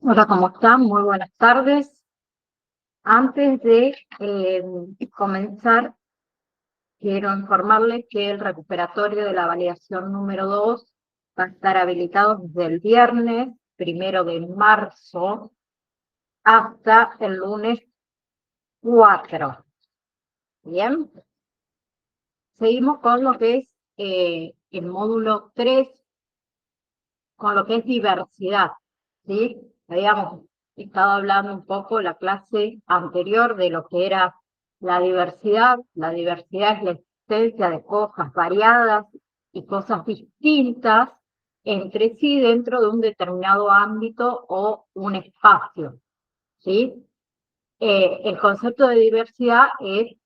Hola, ¿cómo están? Muy buenas tardes. Antes de comenzar, quiero informarles que el recuperatorio de la validación número 2 va a estar habilitado desde el viernes 1 de marzo hasta el lunes 4. Bien, seguimos con lo que es el módulo 3, con lo que es diversidad, ¿sí? Habíamos estado hablando un poco la clase anterior de lo que era la diversidad. La diversidad es la existencia de cosas variadas y cosas distintas entre sí dentro de un determinado ámbito o un espacio, ¿sí? El concepto de diversidad es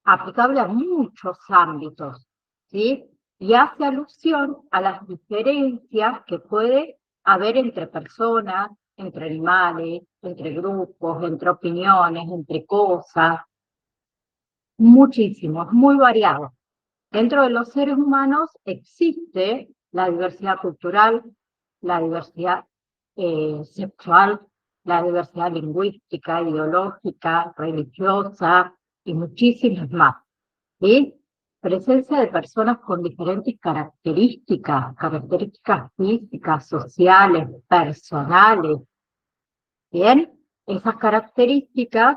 aplicable a muchos ámbitos, ¿sí? Y hace alusión a las diferencias que puede haber entre personas, entre animales, entre grupos, entre opiniones, entre cosas, muchísimo, es muy variado. Dentro de los seres humanos existe la diversidad cultural, la diversidad sexual, la diversidad lingüística, ideológica, religiosa y muchísimas más, ¿sí? Presencia de personas con diferentes características físicas, sociales, personales, ¿bien? Esas características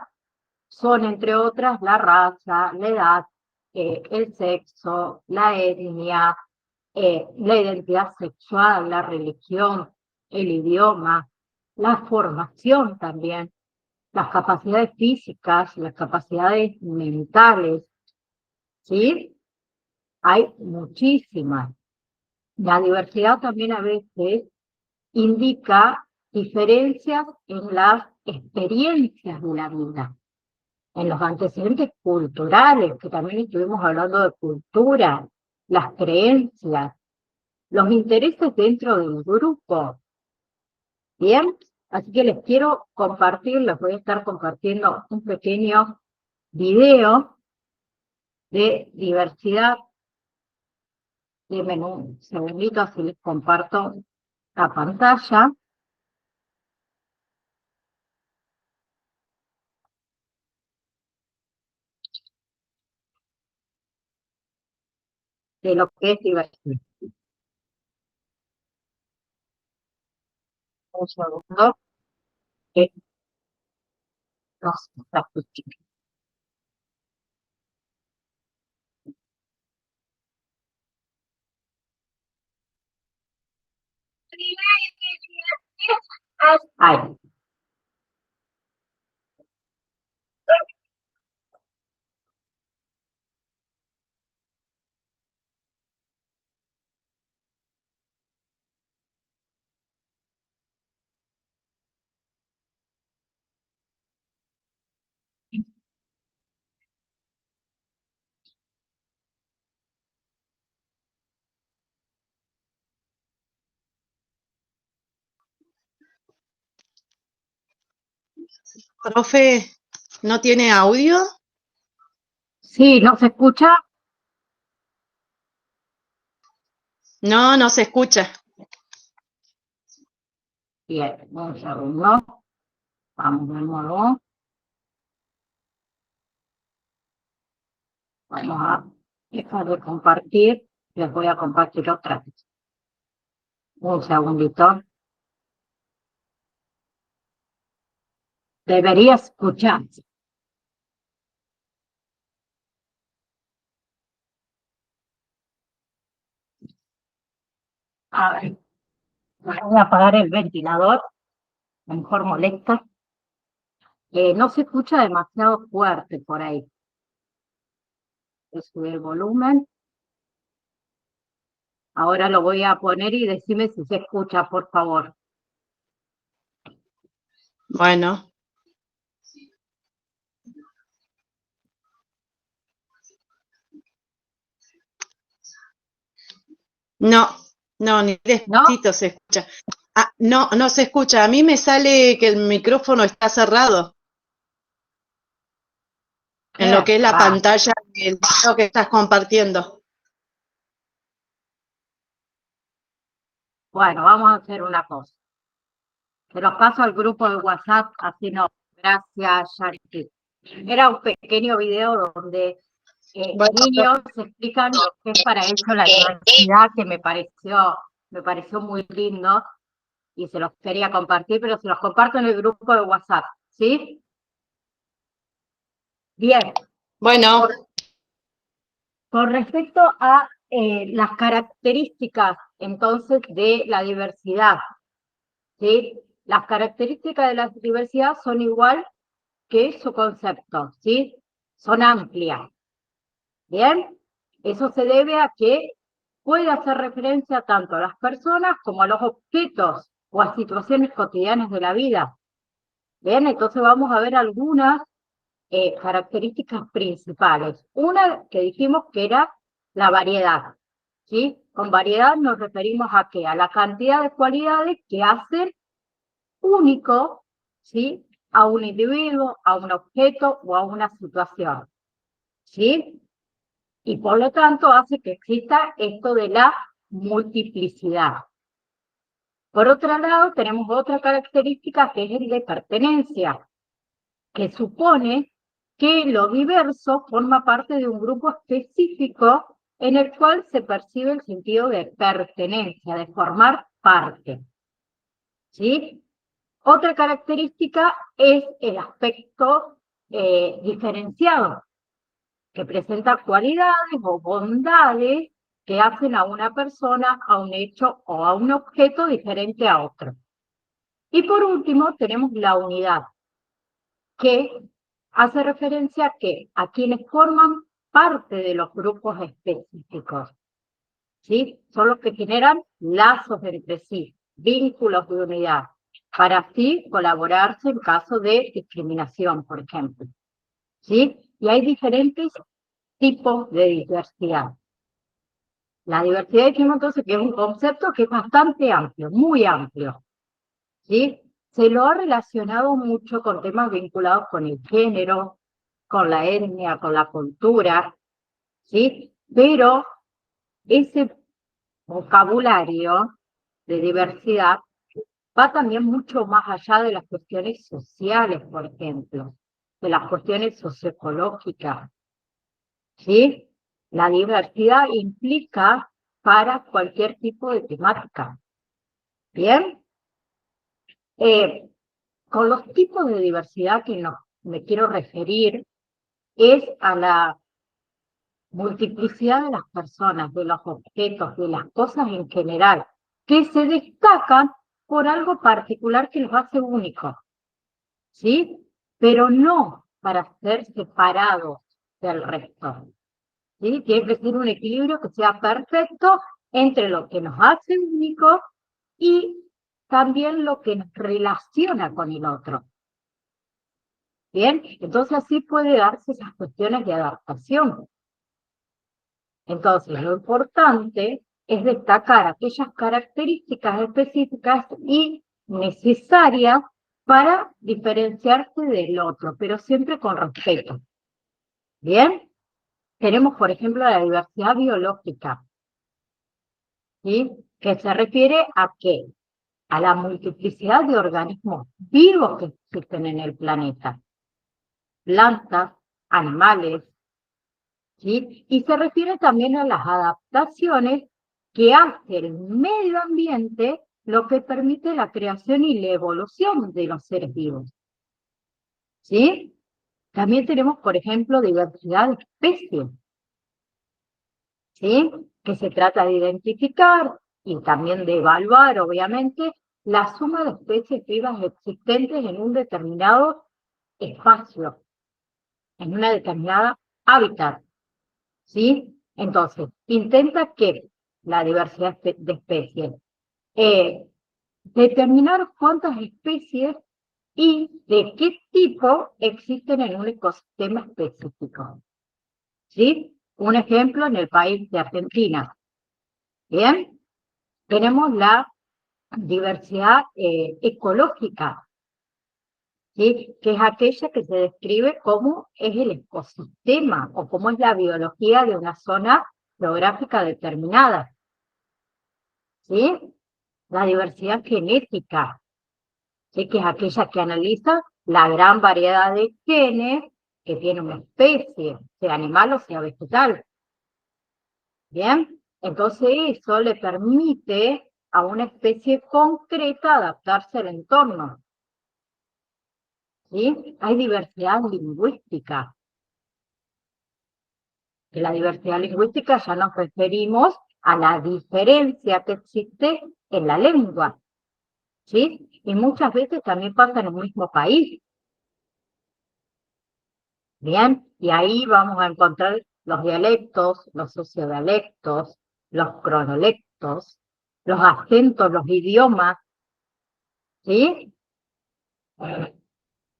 son, entre otras, la raza, la edad, el sexo, la etnia, la identidad sexual, la religión, el idioma, la formación también, las capacidades físicas, las capacidades mentales, ¿sí? Hay muchísimas. La diversidad también a veces indica diferencias en las experiencias de la vida, en los antecedentes culturales, que también estuvimos hablando de cultura, las creencias, los intereses dentro del grupo. Bien, así que les quiero compartir, les voy a estar compartiendo un pequeño video de diversidad. Denme un segundito, así les comparto la pantalla de lo que es diversidad. Un segundo, que no se está escuchando. Ahí. Profe, ¿no tiene audio? Sí, ¿no se escucha? No, no se escucha. Bien, un segundo. Vamos de nuevo. Vamos a dejar de compartir. Les voy a compartir otra vez. Un segundito. Debería escuchar. A ver, voy a apagar el ventilador. A lo mejor molesta. No se escucha demasiado fuerte por ahí. Voy a subir el volumen. Ahora lo voy a poner y decime si se escucha, por favor. Bueno, no, no, ni ¿No? despacito se escucha. Ah, no, no se escucha. A mí me sale que el micrófono está cerrado. en lo que es la Va. pantalla del video que estás compartiendo. Bueno, vamos a hacer una cosa. Se los paso al grupo de WhatsApp, así no. Gracias, Yariki. Era un pequeño video donde Bueno, niños explican lo que es para ellos la diversidad, que me pareció muy lindo y se los quería compartir, pero se los comparto en el grupo de WhatsApp, ¿sí? Bien. bueno, Con respecto a las características, entonces, de la diversidad, ¿sí? Las características de la diversidad son igual que su concepto, ¿sí? Son amplias, ¿bien? Eso se debe a que puede hacer referencia tanto a las personas como a los objetos o a situaciones cotidianas de la vida, ¿bien? Entonces vamos a ver algunas características principales. Una que dijimos que era la variedad, ¿sí? Con variedad nos referimos a qué? A la cantidad de cualidades que hacen único, ¿sí? A un individuo, a un objeto o a una situación, ¿sí? Y por lo tanto hace que exista esto de la multiplicidad. Por otro lado, tenemos otra característica que es el de pertenencia, que supone que lo diverso forma parte de un grupo específico en el cual se percibe el sentido de pertenencia, de formar parte, ¿sí? Otra característica es el aspecto diferenciado, que presenta cualidades o bondades que hacen a una persona, a un hecho o a un objeto diferente a otro. Y por último, tenemos la unidad, que hace referencia a quienes forman parte de los grupos específicos, ¿sí? Son los que generan lazos entre sí, vínculos de unidad, para así colaborarse en caso de discriminación, por ejemplo, ¿sí? Y hay diferentes tipos de diversidad. La diversidad dijimos entonces que es un concepto que es bastante amplio, muy amplio, ¿sí? Se lo ha relacionado mucho con temas vinculados con el género, con la etnia, con la cultura, ¿sí? Pero ese vocabulario de diversidad va también mucho más allá de las cuestiones sociales, por ejemplo, de las cuestiones socioecológicas, ¿sí? La diversidad implica para cualquier tipo de temática, ¿bien? Con los tipos de diversidad que me quiero referir es a la multiplicidad de las personas, de los objetos, de las cosas en general, que se destacan por algo particular que los hace únicos, ¿sí? Pero no para ser separados del resto, ¿sí? Tiene que ser un equilibrio que sea perfecto entre lo que nos hace únicos y también lo que nos relaciona con el otro. Bien, entonces así puede darse esas cuestiones de adaptación. Entonces, lo importante es destacar aquellas características específicas y necesarias para diferenciarse del otro, pero siempre con respeto. Bien, tenemos, por ejemplo, la diversidad biológica, ¿sí? Que se refiere a qué? A la multiplicidad de organismos vivos que existen en el planeta. Plantas, animales, ¿sí? Y se refiere también a las adaptaciones que hace el medio ambiente, lo que permite la creación y la evolución de los seres vivos, ¿sí? También tenemos, por ejemplo, diversidad de especies, ¿sí? Que se trata de identificar y también de evaluar, obviamente, la suma de especies vivas existentes en un determinado espacio, en una determinada hábitat, ¿sí? Entonces, intenta que la diversidad de especies, determinar cuántas especies y de qué tipo existen en un ecosistema específico, ¿sí? Un ejemplo en el país de Argentina, ¿bien? Tenemos la diversidad ecológica, ¿sí? Que es aquella que se describe cómo es el ecosistema o cómo es la biología de una zona geográfica determinada, ¿sí? La diversidad genética, ¿sí? Que es aquella que analiza la gran variedad de genes que tiene una especie, sea animal o sea vegetal. ¿Bien? Entonces eso le permite a una especie concreta adaptarse al entorno. ¿Sí? Hay diversidad lingüística. De la diversidad lingüística ya nos referimos a la diferencia que existe en la lengua. ¿Sí? Y muchas veces también pasa en un mismo país. Bien, y ahí vamos a encontrar los dialectos, los sociodialectos, los cronolectos, los acentos, los idiomas, ¿sí?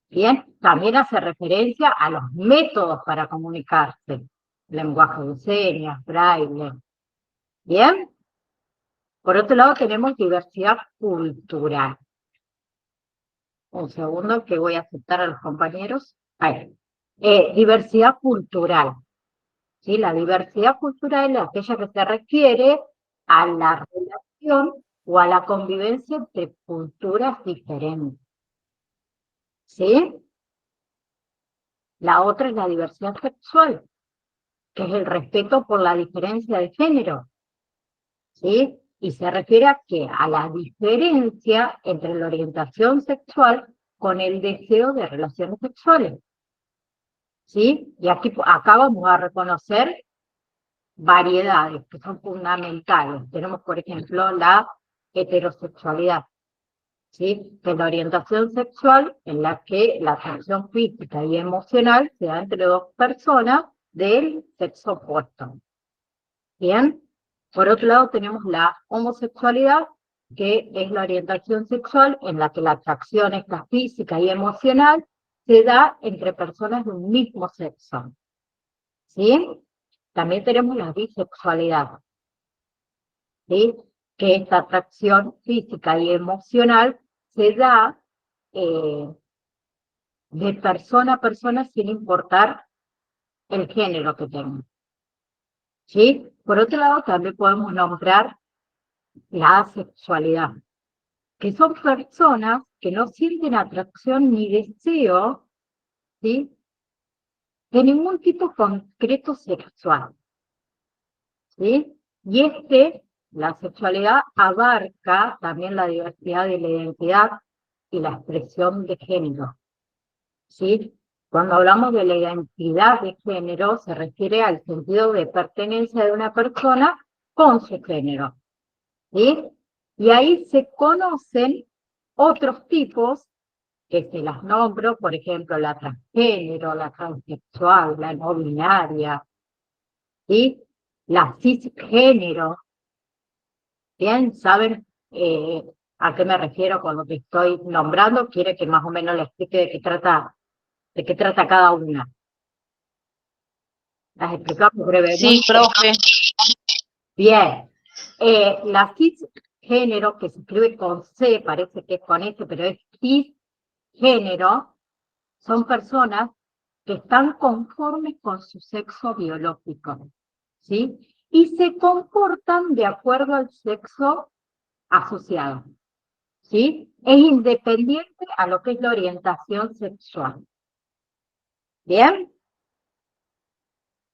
Bien, también hace referencia a los métodos para comunicarse, lenguaje de señas, braille. Bien, por otro lado tenemos diversidad cultural. Un segundo que voy a aceptar a los compañeros. Ahí. Diversidad cultural. ¿Sí? La diversidad cultural es aquella que se refiere a la relación o a la convivencia entre culturas diferentes. ¿Sí? La otra es la diversidad sexual, que es el respeto por la diferencia de género. ¿Sí? Y se refiere a qué? A la diferencia entre la orientación sexual con el deseo de relaciones sexuales. ¿Sí? Y acá vamos a reconocer variedades que son fundamentales. Tenemos, por ejemplo, la heterosexualidad, ¿sí? Que es la orientación sexual en la que la atracción física y emocional se da entre dos personas del sexo opuesto. Bien, por otro lado tenemos la homosexualidad, que es la orientación sexual en la que la atracción esta física y emocional se da entre personas de un mismo sexo. ¿Sí? También tenemos la bisexualidad, ¿sí? Que esta atracción física y emocional se da de persona a persona sin importar el género que tengan. ¿Sí? Por otro lado, también podemos nombrar la asexualidad, que son personas que no sienten atracción ni deseo, ¿sí? De ningún tipo concreto sexual, ¿sí? Y la sexualidad abarca también la diversidad de la identidad y la expresión de género, ¿sí? Cuando hablamos de la identidad de género, se refiere al sentido de pertenencia de una persona con su género, ¿sí? Y ahí se conocen otros tipos que se las nombro, por ejemplo, la transgénero, la transexual, la no binaria, ¿sí? La cisgénero. Bien, ¿saben a qué me refiero con lo que estoy nombrando? Quiere que más o menos le explique de qué trata cada una. Las explicamos brevemente. Sí, profe. Bien. La cisgénero, que se escribe con C, parece que es con S, pero es cisgénero, son personas que están conformes con su sexo biológico, ¿sí? Y se comportan de acuerdo al sexo asociado, ¿sí? Es independiente a lo que es la orientación sexual. ¿Bien?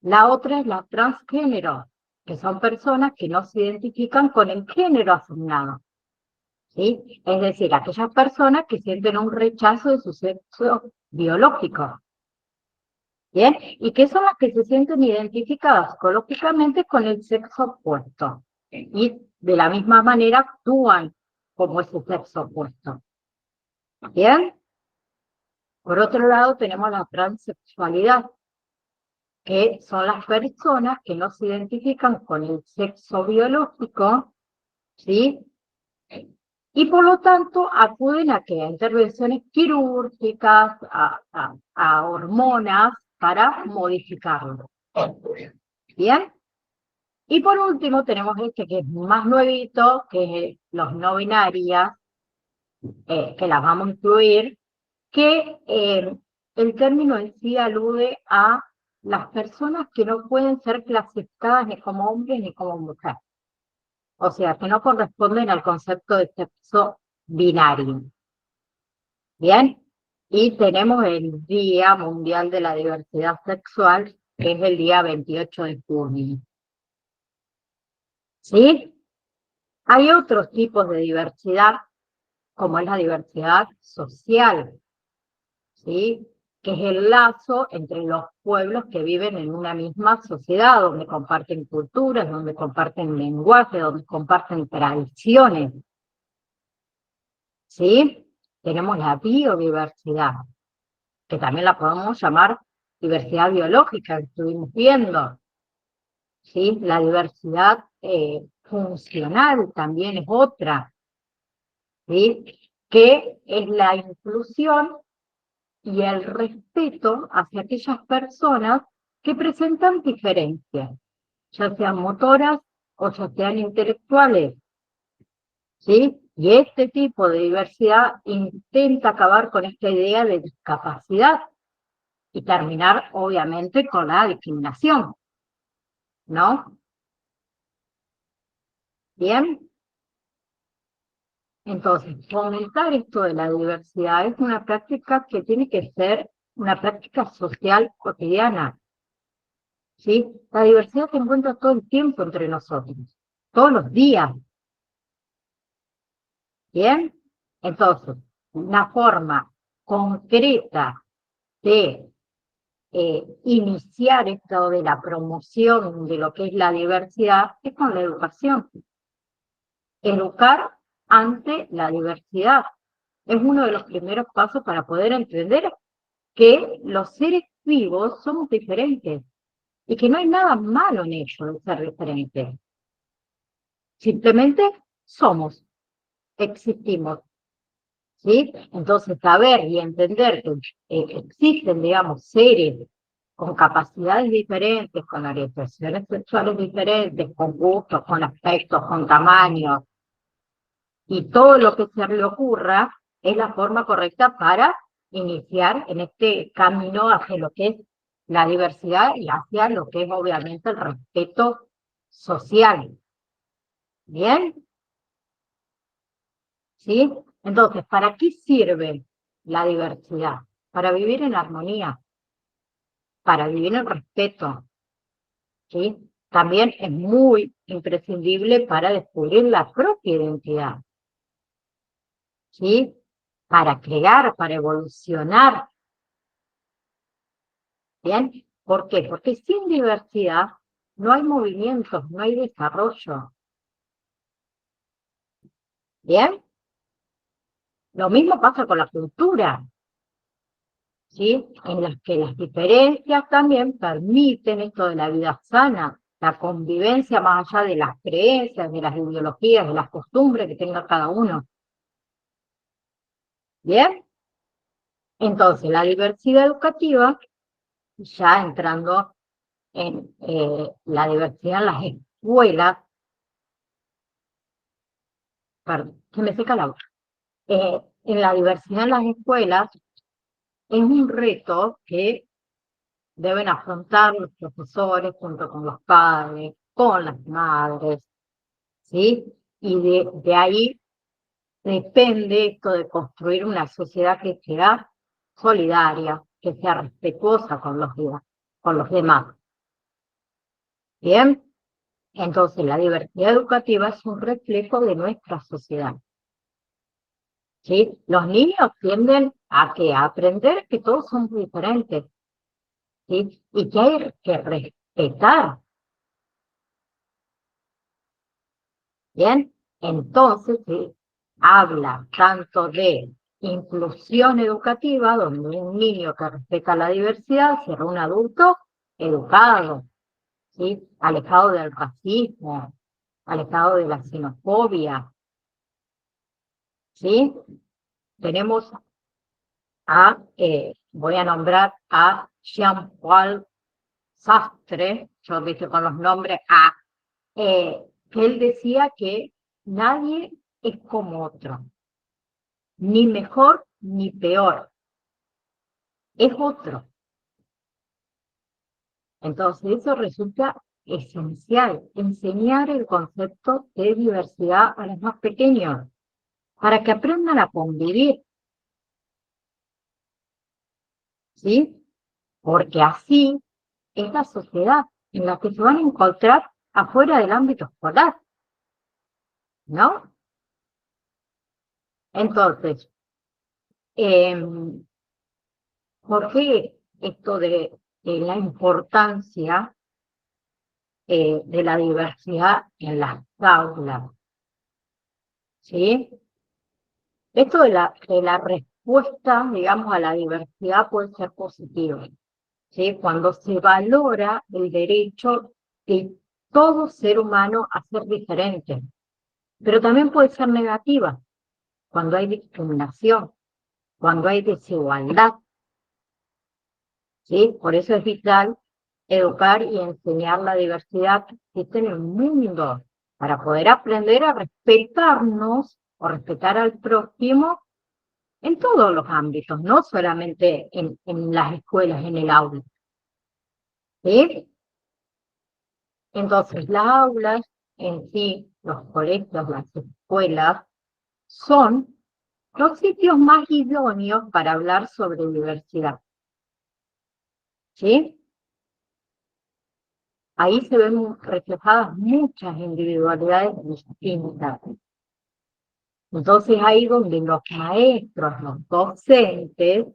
La otra es la transgénero, que son personas que no se identifican con el género asignado, ¿sí? Es decir, aquellas personas que sienten un rechazo de su sexo biológico. ¿Bien? Y que son las que se sienten identificadas psicológicamente con el sexo opuesto. Y de la misma manera actúan como ese sexo opuesto. ¿Bien? Por otro lado, tenemos la transexualidad, que son las personas que no se identifican con el sexo biológico, ¿sí? Y por lo tanto acuden a intervenciones quirúrgicas, a hormonas para modificarlo. ¿Bien? Y por último tenemos que es más nuevito, que es los no binarias, que las vamos a incluir, que el término en sí alude a las personas que no pueden ser clasificadas ni como hombres ni como mujeres. O sea, que no corresponden al concepto de sexo binario. Bien, y tenemos el Día Mundial de la Diversidad Sexual, que es el día 28 de junio. ¿Sí? Hay otros tipos de diversidad, como es la diversidad social, ¿sí? Que es el lazo entre los pueblos que viven en una misma sociedad, donde comparten culturas, donde comparten lenguaje, donde comparten tradiciones. ¿Sí? Tenemos la biodiversidad, que también la podemos llamar diversidad biológica, que estuvimos viendo. ¿Sí? La diversidad funcional también es otra, ¿sí? Que es la inclusión y el respeto hacia aquellas personas que presentan diferencias, ya sean motoras o ya sean intelectuales. ¿Sí? Y este tipo de diversidad intenta acabar con esta idea de discapacidad y terminar, obviamente, con la discriminación, ¿no? Bien, entonces, fomentar esto de la diversidad es una práctica que tiene que ser una práctica social cotidiana, ¿sí? La diversidad se encuentra todo el tiempo entre nosotros, todos los días, ¿bien? Entonces, una forma concreta de iniciar esto de la promoción de lo que es la diversidad es con la educación. Educar ante la diversidad es uno de los primeros pasos para poder entender que los seres vivos somos diferentes y que no hay nada malo en ello de ser diferentes. Simplemente somos, existimos. ¿Sí? Entonces, saber y entender que existen, digamos, seres con capacidades diferentes, con orientaciones sexuales diferentes, con gustos, con aspectos, con tamaños, y todo lo que se le ocurra es la forma correcta para iniciar en este camino hacia lo que es la diversidad y hacia lo que es obviamente el respeto social. ¿Bien? ¿Sí? Entonces, ¿para qué sirve la diversidad? Para vivir en armonía, para vivir en respeto, ¿sí? También es muy imprescindible para descubrir la propia identidad, ¿sí? Para crear, para evolucionar, ¿bien? ¿Por qué? Porque sin diversidad no hay movimientos, no hay desarrollo, ¿bien? Lo mismo pasa con la cultura, ¿sí? En las que las diferencias también permiten esto de la vida sana, la convivencia más allá de las creencias, de las ideologías, de las costumbres que tenga cada uno. ¿Bien? Entonces, la diversidad educativa, ya entrando en la diversidad en las escuelas, perdón, se me seca la boca, en la diversidad en las escuelas es un reto que deben afrontar los profesores junto con los padres, con las madres, ¿sí? Y de ahí depende esto de construir una sociedad que sea solidaria, que sea respetuosa con los demás. ¿Bien? Entonces, la diversidad educativa es un reflejo de nuestra sociedad. ¿Sí? Los niños tienden a aprender que todos somos diferentes, ¿sí? Y que hay que respetar. Bien, entonces se habla tanto de inclusión educativa, donde un niño que respeta la diversidad será un adulto educado, ¿sí? Alejado del racismo, alejado de la xenofobia, ¿sí? Tenemos voy a nombrar a Jean-Paul Sartre, yo viste con los nombres, que él decía que nadie es como otro, ni mejor ni peor, es otro. Entonces, eso resulta esencial, enseñar el concepto de diversidad a los más pequeños, para que aprendan a convivir, ¿sí? Porque así es la sociedad en la que se van a encontrar afuera del ámbito escolar, ¿no? Entonces, ¿por qué esto de la importancia de la diversidad en las aulas? ¿Sí? Esto de la respuesta, digamos, a la diversidad puede ser positiva, ¿sí? Cuando se valora el derecho de todo ser humano a ser diferente, pero también puede ser negativa, cuando hay discriminación, cuando hay desigualdad, ¿sí? Por eso es vital educar y enseñar la diversidad que existe en el mundo, para poder aprender a respetarnos o respetar al prójimo en todos los ámbitos, no solamente en las escuelas, en el aula. ¿Sí? Entonces, las aulas en sí, los colegios, las escuelas, son los sitios más idóneos para hablar sobre diversidad. ¿Sí? Ahí se ven reflejadas muchas individualidades distintas. Entonces, ahí donde los maestros, los docentes,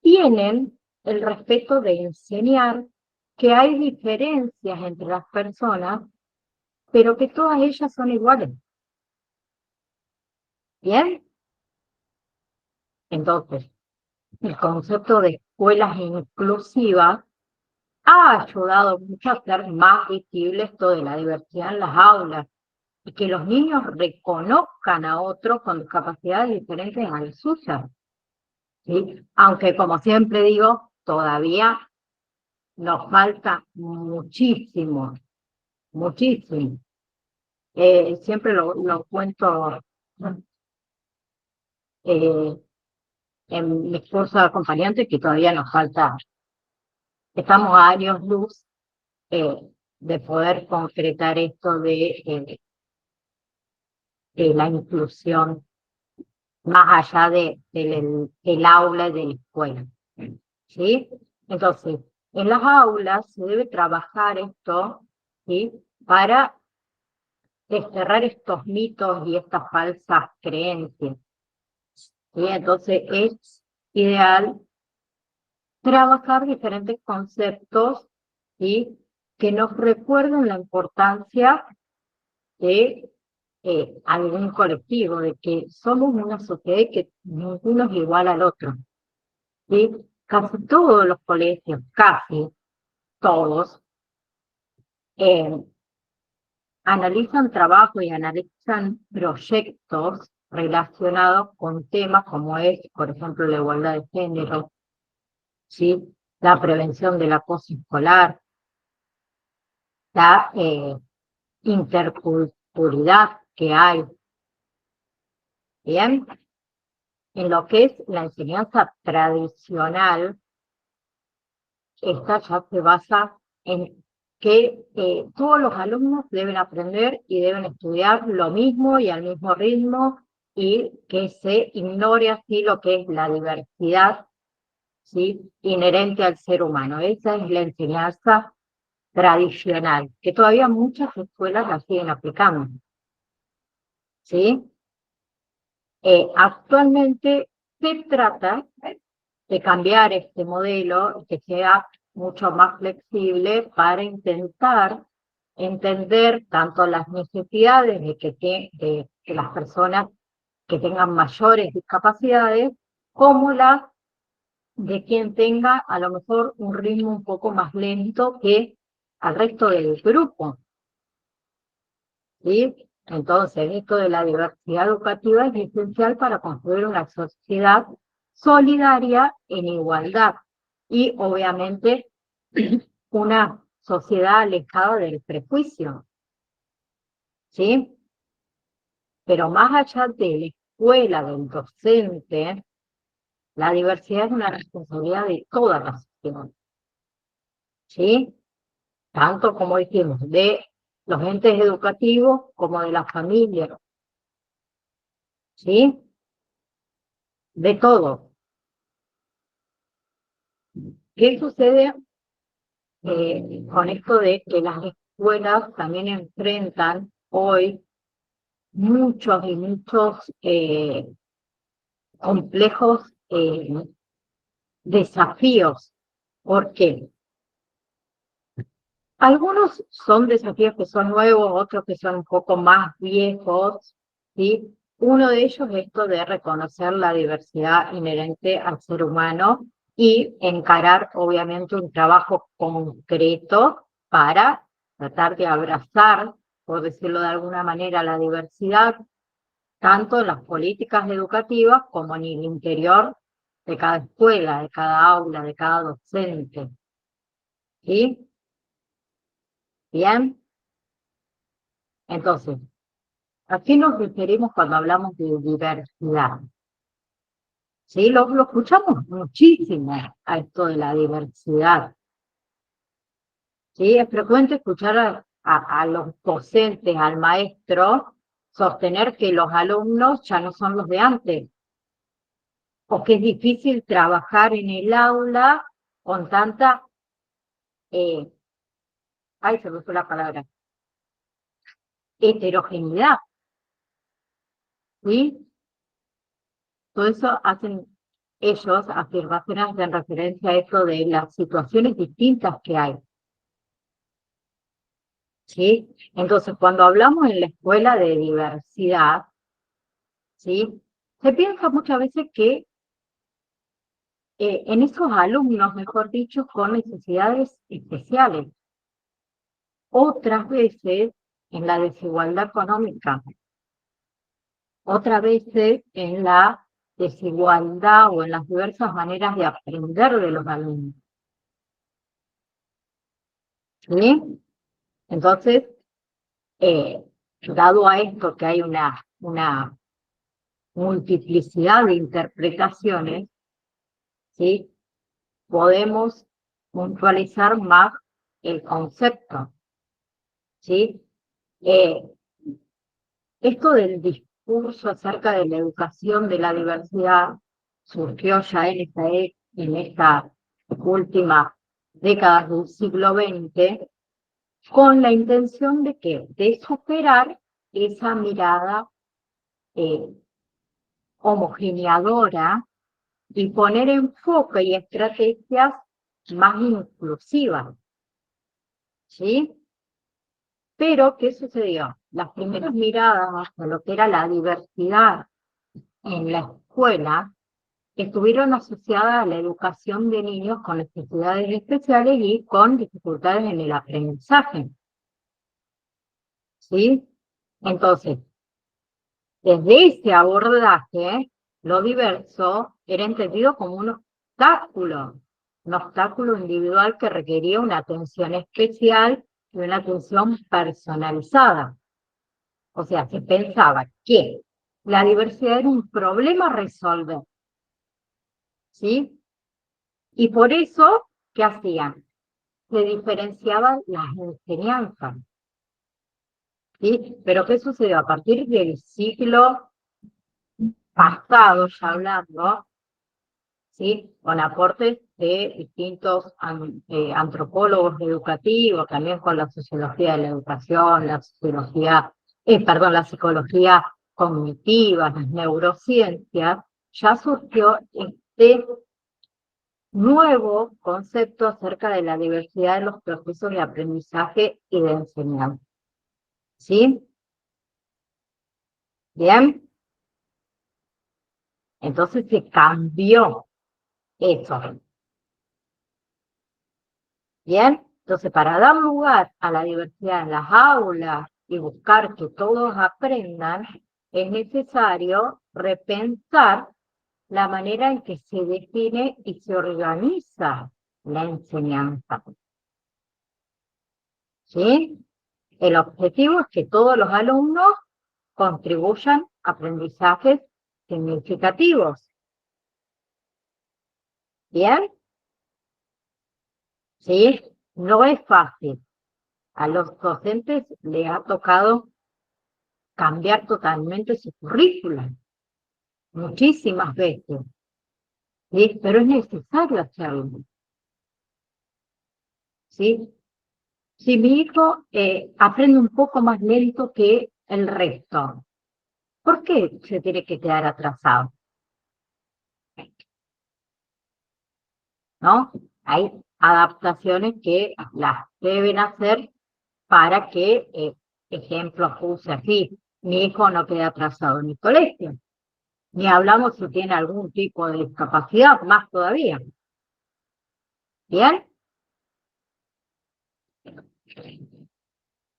tienen el respeto de enseñar que hay diferencias entre las personas, pero que todas ellas son iguales. ¿Bien? Entonces, el concepto de escuelas inclusivas ha ayudado mucho a hacer más visible esto de la diversidad en las aulas y que los niños reconozcan a otros con discapacidades diferentes a las suyas. ¿Sí? Aunque, como siempre digo, todavía nos falta muchísimo, muchísimo. Siempre lo cuento en mi curso de acompañante, que todavía nos falta, estamos a años luz de poder concretar esto de la inclusión más allá del aula y de la escuela. ¿Sí? Entonces, en las aulas se debe trabajar esto, ¿sí? Para desterrar estos mitos y estas falsas creencias. ¿Sí? Entonces, es ideal trabajar diferentes conceptos, ¿sí? Que nos recuerden la importancia de algún colectivo, de que somos una sociedad y que ninguno es igual al otro. ¿Sí? Casi todos los colegios, casi todos, analizan trabajo y analizan proyectos relacionados con temas como es, por ejemplo, la igualdad de género, ¿sí? La prevención del acoso escolar, la interculturalidad que hay. Bien, en lo que es la enseñanza tradicional, esta ya se basa en que todos los alumnos deben aprender y deben estudiar lo mismo y al mismo ritmo, y que se ignore así lo que es la diversidad, ¿sí? Inherente al ser humano. Esa es la enseñanza tradicional, que todavía muchas escuelas la siguen aplicando. ¿Sí? Actualmente se trata de cambiar este modelo, que sea mucho más flexible, para intentar entender tanto las necesidades de las personas que tengan mayores discapacidades, como las de quien tenga a lo mejor un ritmo un poco más lento que al resto del grupo. ¿Sí? Entonces, esto de la diversidad educativa es esencial para construir una sociedad solidaria en igualdad y, obviamente, una sociedad alejada del prejuicio. ¿Sí? Pero más allá de la escuela, del docente, La diversidad es una responsabilidad de toda la sociedad, ¿sí? Tanto como dijimos, de los entes educativos como de la familia, ¿sí? De todo. ¿Qué sucede con esto de que las escuelas también enfrentan hoy muchos y muchos complejos desafíos? Porque algunos son desafíos que son nuevos, otros que son un poco más viejos, ¿sí? Uno de ellos es esto de reconocer la diversidad inherente al ser humano y encarar, obviamente, un trabajo concreto para tratar de abrazar, por decirlo de alguna manera, la diversidad, tanto en las políticas educativas como en el interior de cada escuela, de cada aula, de cada docente, ¿sí? Bien, entonces, ¿a qué nos referimos cuando hablamos de diversidad? Sí, lo escuchamos muchísimo a esto de la diversidad. Sí, es frecuente escuchar a los docentes, al maestro, sostener que los alumnos ya no son los de antes, o que es difícil trabajar en el aula con tanta, eh, ay, se me fue la palabra, heterogeneidad, ¿sí? Todo eso hacen ellos, afirmaciones en referencia a eso de las situaciones distintas que hay, ¿sí? Entonces, cuando hablamos en la escuela de diversidad, ¿sí? Se piensa muchas veces que en esos alumnos, mejor dicho, con necesidades especiales, otras veces en la desigualdad económica, otras veces en la desigualdad o en las diversas maneras de aprender de los alumnos, ¿sí? Entonces, dado a esto que hay una multiplicidad de interpretaciones, ¿sí? Podemos puntualizar más el concepto, ¿sí? Eh, Esto del discurso acerca de la educación de la diversidad surgió ya en esta última década del siglo XX con la intención de que de superar esa mirada eh, homogeneadora y poner enfoque y estrategias más inclusivas, ¿sí? Pero, ¿qué sucedió? Las primeras miradas de lo que era la diversidad en la escuela estuvieron asociadas a la educación de niños con necesidades especiales y con dificultades en el aprendizaje, ¿sí? Entonces, desde ese abordaje, lo diverso era entendido como un obstáculo individual que requería una atención especial y una atención personalizada. O sea, se pensaba que la diversidad era un problema a resolver, ¿sí? Y por eso, ¿qué hacían? Se diferenciaban las enseñanzas, ¿sí? Pero ¿qué sucedió? A partir del siglo pasado, ya hablando, ¿sí? Con aportes de distintos antropólogos educativos, también con la sociología de la educación, la psicología cognitiva, las neurociencias, ya surgió este nuevo concepto acerca de la diversidad de los procesos de aprendizaje y de enseñanza. ¿Sí? Bien, entonces se cambió eso. Bien, entonces para dar lugar a la diversidad en las aulas y buscar que todos aprendan, es necesario repensar la manera en que se define y se organiza la enseñanza. ¿Sí? El objetivo es que todos los alumnos contribuyan a aprendizajes significativos. ¿Bien? Sí, no es fácil. A los docentes les ha tocado cambiar totalmente su currículum, muchísimas veces, ¿sí? Pero es necesario hacerlo, ¿sí? Si mi hijo aprende un poco más lento que el resto, ¿por qué se tiene que quedar atrasado? ¿No? Hay adaptaciones que las deben hacer para que, ejemplo, puse así, mi hijo no quede atrasado en el colegio. Ni hablamos si tiene algún tipo de discapacidad, más todavía. ¿Bien?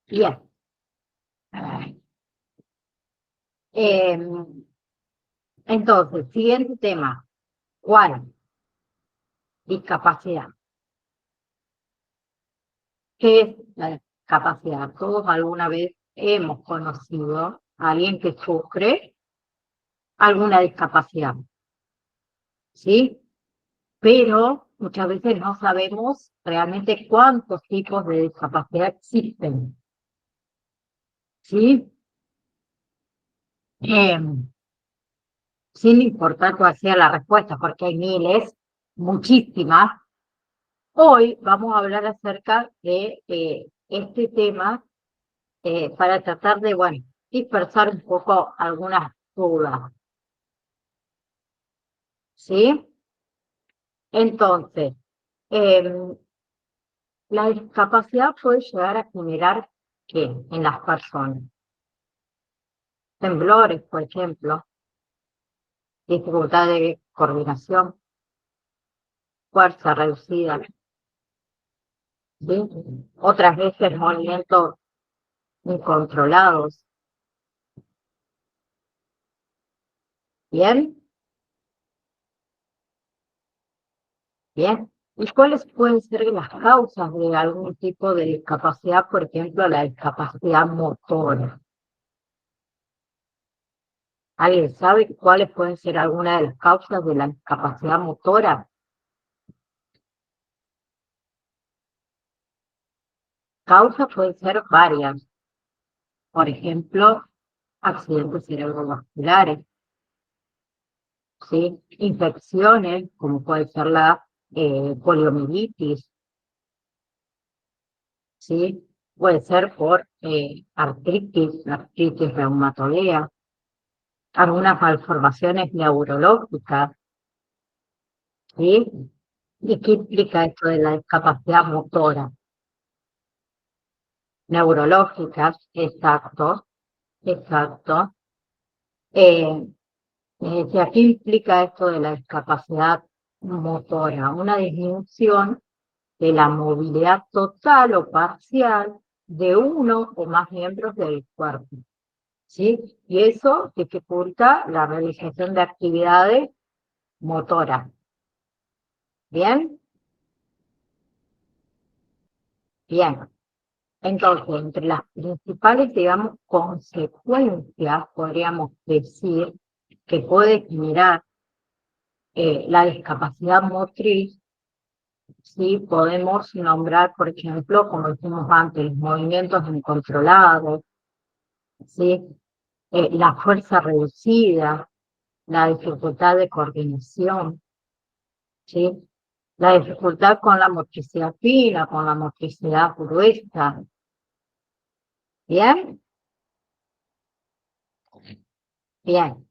Bien. Eh, entonces, siguiente tema. ¿Cuál? Discapacidad. ¿Qué es la discapacidad? Todos alguna vez hemos conocido a alguien que sufre alguna discapacidad, ¿sí? Pero muchas veces no sabemos realmente cuántos tipos de discapacidad existen, ¿sí? Eh, Sin importar cuál sea la respuesta, porque hay miles, muchísimas. Hoy vamos a hablar acerca de este tema para tratar de, bueno, dispersar un poco algunas dudas, ¿sí? Entonces, em, la discapacidad puede llegar a generar, ¿qué? En las personas. Temblores, por ejemplo, dificultad de coordinación, fuerza reducida, ¿sí? Otras veces movimientos incontrolados. Bien, bien. ¿Y cuáles pueden ser las causas de algún tipo de discapacidad? Por ejemplo, la discapacidad motora. ¿Alguien sabe cuáles pueden ser algunas de las causas de la discapacidad motora? Causas pueden ser varias. Por ejemplo, accidentes cerebrovasculares, ¿sí? Infecciones, como puede ser la poliomielitis, ¿sí? Puede ser por artritis reumatoidea, algunas malformaciones neurológicas, ¿sí? ¿Y qué implica esto de la discapacidad motora? Neurológicas, exacto, exacto. Eh, ¿Qué implica esto de la discapacidad motora? Una disminución de la movilidad total o parcial de uno o más miembros del cuerpo, ¿sí? Y eso dificulta la realización de actividades motoras. ¿Bien? Bien. Entonces, entre las principales, digamos, consecuencias, podríamos decir, que puede generar la discapacidad motriz, sí podemos nombrar, por ejemplo, como dijimos antes, los movimientos incontrolados, ¿sí? La fuerza reducida, la dificultad de coordinación, ¿sí? La dificultad con la motricidad fina, con la motricidad gruesa. ¿Bien? Bien.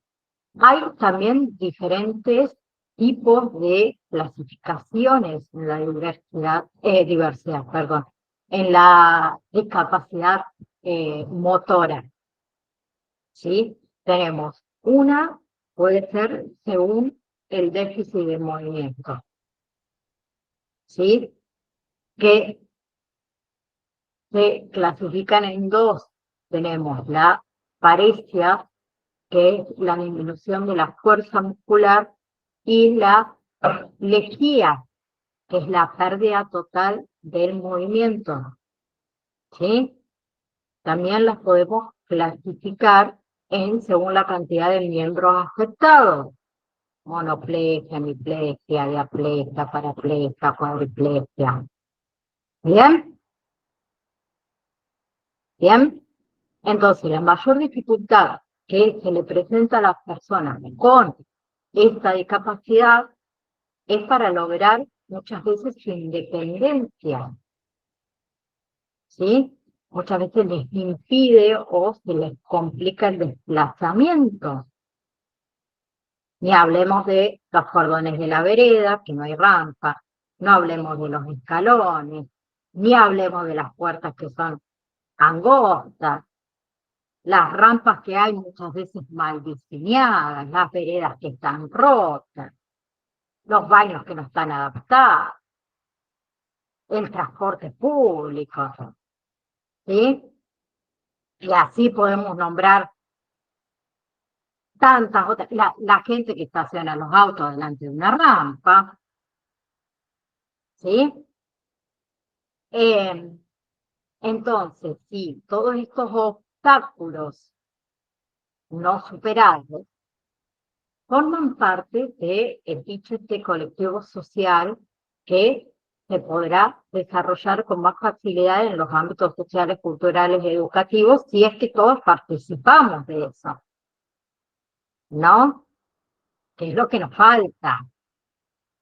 Hay también diferentes tipos de clasificaciones en la diversidad, perdón, en la discapacidad motora, ¿sí? Tenemos una, puede ser según el déficit de movimiento, ¿sí? Que se clasifican en dos. Tenemos la paresia, que es la disminución de la fuerza muscular, y la lejía, que es la pérdida total del movimiento, ¿sí? También las podemos clasificar según la cantidad de miembros afectados. monoplegia, hemiplegia, diaplegia, paraplegia, cuadriplegia. ¿Bien? ¿Bien? Entonces, la mayor dificultad que se le presenta a las personas con esta discapacidad es para lograr muchas veces su independencia, ¿sí? Muchas veces les impide o se les complica el desplazamiento. Ni hablemos de los cordones de la vereda, que no hay rampa, no hablemos de los escalones, ni hablemos de las puertas que son angostas, las rampas que hay muchas veces mal diseñadas, las veredas que están rotas, los baños que no están adaptados, el transporte público, ¿sí? Y así podemos nombrar tantas otras, la gente que estaciona los autos delante de una rampa, ¿sí? Entonces, sí, todos estos obstáculos no superados forman parte del dicho este colectivo social que se podrá desarrollar con más facilidad en los ámbitos sociales, culturales y educativos si es que todos participamos de eso, ¿no? Que es lo que nos falta.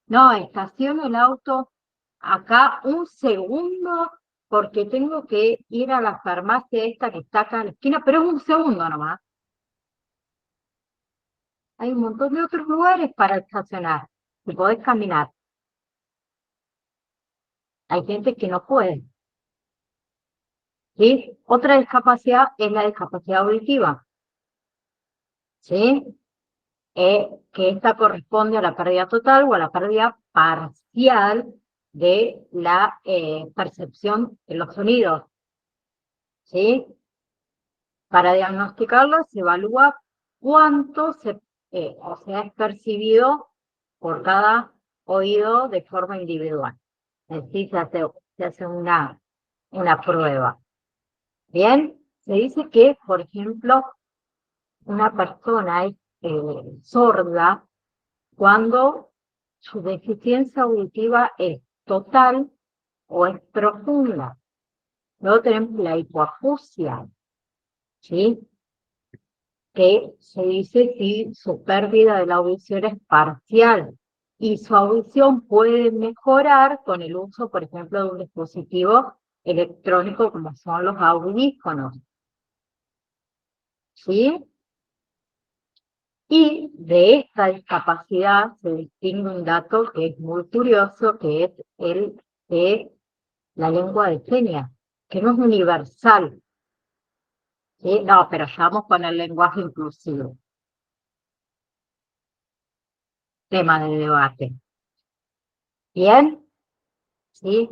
No, estaciono el auto acá un segundo porque tengo que ir a la farmacia esta que está acá en la esquina, pero es un segundo nomás. Hay un montón de otros lugares para estacionar y podés caminar. Hay gente que no puede. ¿Sí? Otra discapacidad es la discapacidad auditiva. ¿Sí? Que esta corresponde a la pérdida total o a la pérdida parcial de la percepción de los sonidos. ¿Sí? Para diagnosticarla se evalúa cuánto es percibido por cada oído de forma individual. Es decir, se hace una prueba. Bien, se dice que, por ejemplo, una persona es sorda cuando su deficiencia auditiva es total o es profunda. Luego tenemos la hipoacusia, ¿sí? Que se dice si su pérdida de la audición es parcial y su audición puede mejorar con el uso, por ejemplo, de un dispositivo electrónico como son los audífonos. ¿Sí? Y de esta discapacidad se distingue un dato que es muy curioso, que es el de la lengua de señas, que no es universal. ¿Sí? No, pero ya vamos con el lenguaje inclusivo. Tema de debate. ¿Bien? ¿Sí?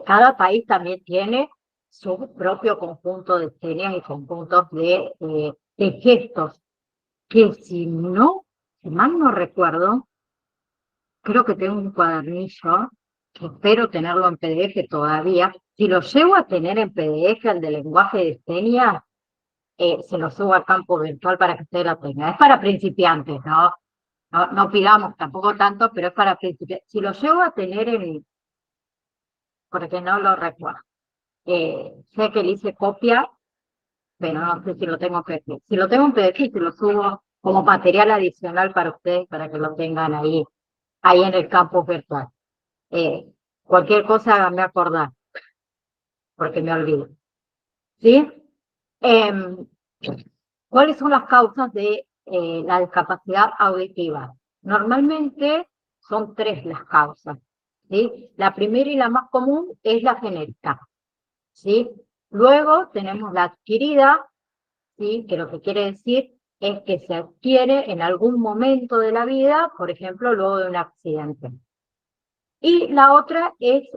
Cada país también tiene su propio conjunto de señas y conjuntos de gestos, que si mal no recuerdo, creo que tengo un cuadernillo, que espero tenerlo en PDF todavía. Si lo llego a tener en PDF, el de lenguaje de señas, se lo subo al campo virtual para que usted lo tenga. Es para principiantes, ¿no? No pidamos tampoco tanto, pero es para principiantes. Si lo llego a tener porque no lo recuerdo. Sé que le hice copia, pero no sé si lo tengo en PDF. Si lo tengo en PDF, se lo subo como material adicional para ustedes, para que lo tengan ahí en el campo virtual. Cualquier cosa háganme acordar, porque me olvido. ¿Sí? Em, ¿Cuáles son las causas de la discapacidad auditiva? Normalmente son tres las causas. ¿Sí? La primera y la más común es la genética. ¿Sí? Luego tenemos la adquirida, ¿sí? Que lo que quiere decir es que se adquiere en algún momento de la vida, por ejemplo, luego de un accidente. Y la otra es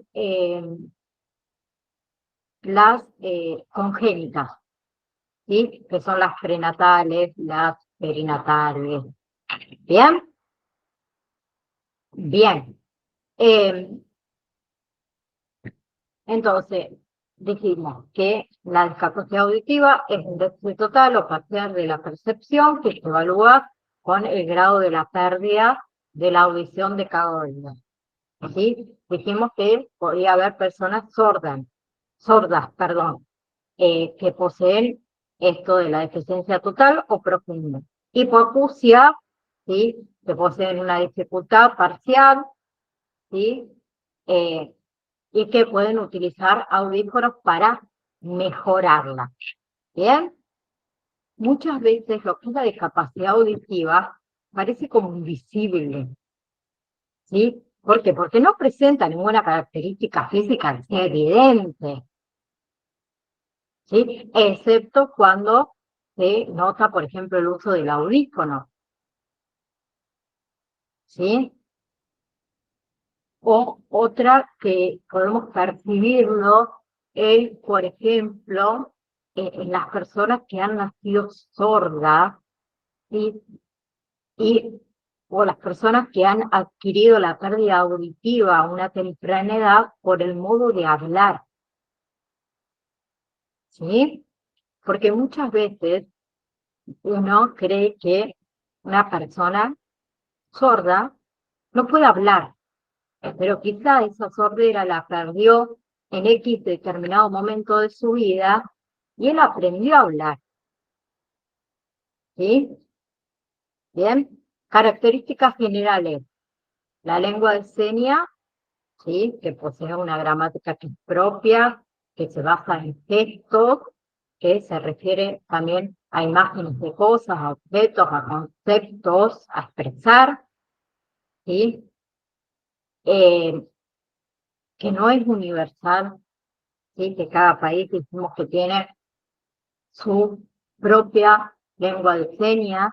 las congénitas, ¿sí? Que son las prenatales, las perinatales. ¿Bien? Bien. Entonces, dijimos que la discapacidad auditiva es un déficit total o parcial de la percepción que se evalúa con el grado de la pérdida de la audición de cada oído. ¿Sí? Dijimos que podía haber personas sordas, que poseen esto de la deficiencia total o profunda. Hipoacusia, ¿sí? Que poseen una dificultad parcial, ¿sí? Y que pueden utilizar audífonos para mejorarla. ¿Bien? Muchas veces lo que es la discapacidad auditiva parece como invisible, ¿sí? ¿Por qué? Porque no presenta ninguna característica física que sea evidente, ¿sí? Excepto cuando se nota, por ejemplo, el uso del audífono, ¿sí? O otra que podemos percibirlo es, por ejemplo, en las personas que han nacido sordas, ¿sí? O las personas que han adquirido la pérdida auditiva a una temprana edad por el modo de hablar, ¿sí? Porque muchas veces uno cree que una persona sorda no puede hablar, pero quizá esa sordera la perdió en X determinado momento de su vida y él aprendió a hablar, ¿sí? Bien, características generales. La lengua de señas, ¿sí? Que posee una gramática que es propia, que se basa en gestos, que se refiere también a imágenes de cosas, a objetos, a conceptos, a expresar, ¿sí? Eh, que no es universal, ¿sí? Que cada país decimos que tiene su propia lengua de señas,